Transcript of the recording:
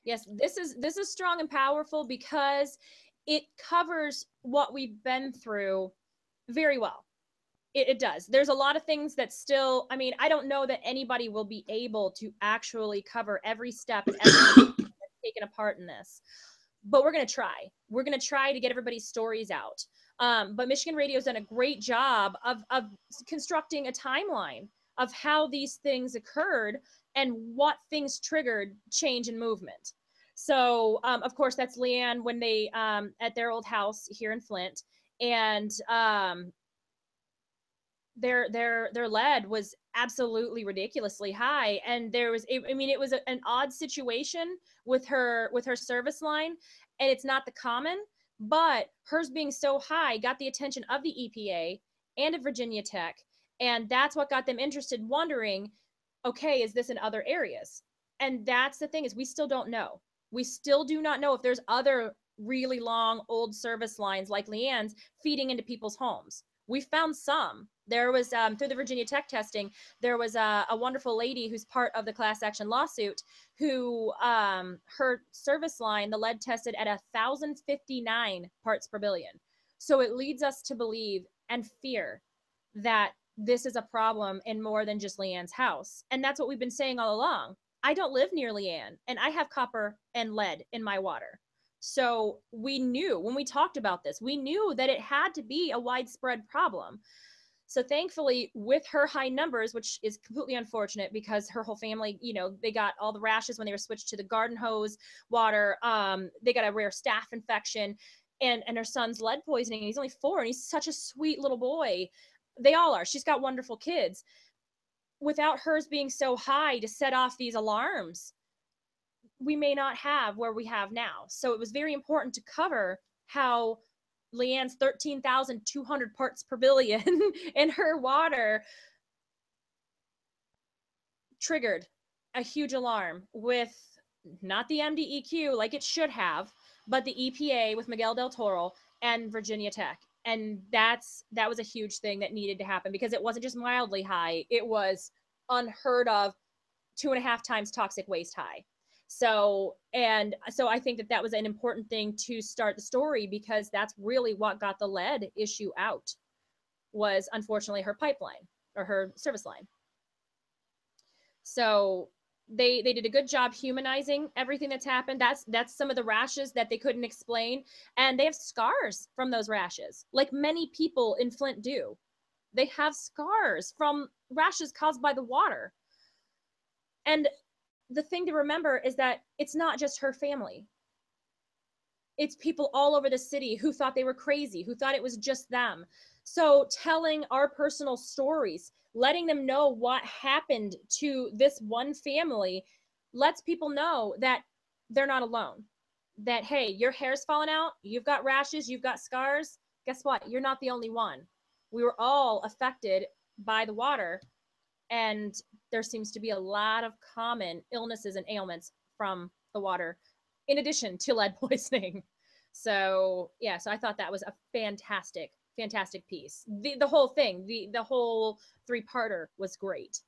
Yes, this is strong and powerful because it covers what we've been through very well. It does. There's a lot of things that still, I mean, I don't know that anybody will be able to actually cover every step and everything that's taken apart in this. But we're going to try. We're going to try to get everybody's stories out. But Michigan Radio's done a great job of constructing a timeline of how these things occurred and what things triggered change and movement. So, of course, that's Leanne when they at their old house here in Flint, and their lead was absolutely ridiculously high, and there was I mean it was an odd situation with her service line, and it's not the common, but hers being so high got the attention of the EPA and of Virginia Tech, and that's what got them interested, wondering, okay, is this in other areas? And that's the thing, is we still don't know. We still do not know if there's other really long old service lines like Leanne's feeding into people's homes. We found some. There was through the Virginia Tech testing, there was a wonderful lady who's part of the class action lawsuit who her service line, the lead tested at 1,059 parts per billion. So it leads us to believe and fear that this is a problem in more than just Leanne's house. And that's what we've been saying all along. I don't live near Leanne, and I have copper and lead in my water. So we knew when we talked about this, we knew that it had to be a widespread problem. So thankfully, with her high numbers, which is completely unfortunate because her whole family, you know, they got all the rashes when they were switched to the garden hose water. They got a rare staph infection, and her son's lead poisoning. He's only 4, and he's such a sweet little boy. They all are. She's got wonderful kids. Without hers being so high to set off these alarms, we may not have where we have now. So it was very important to cover how Leanne's 13,200 parts per billion in her water triggered a huge alarm with not the MDEQ like it should have, but the EPA with Miguel del Toro and Virginia Tech. And that was a huge thing that needed to happen, because it wasn't just mildly high, it was unheard of 2.5 times toxic waste high. So I think that was an important thing to start the story, because that's really what got the lead issue out, was unfortunately her pipeline or her service line. So they did a good job humanizing everything that's happened. That's some of the rashes that they couldn't explain, and they have scars from those rashes, like many people in Flint do. They have scars from rashes caused by the water. And the thing to remember is that it's not just her family. It's people all over the city who thought they were crazy, who thought it was just them. So telling our personal stories, letting them know what happened to this one family, lets people know that they're not alone. That, hey, your hair's falling out, you've got rashes, you've got scars. Guess what? You're not the only one. We were all affected by the water, and there seems to be a lot of common illnesses and ailments from the water, in addition to lead poisoning. So yeah, so I thought that was a fantastic piece. The whole thing, the whole 3-parter was great.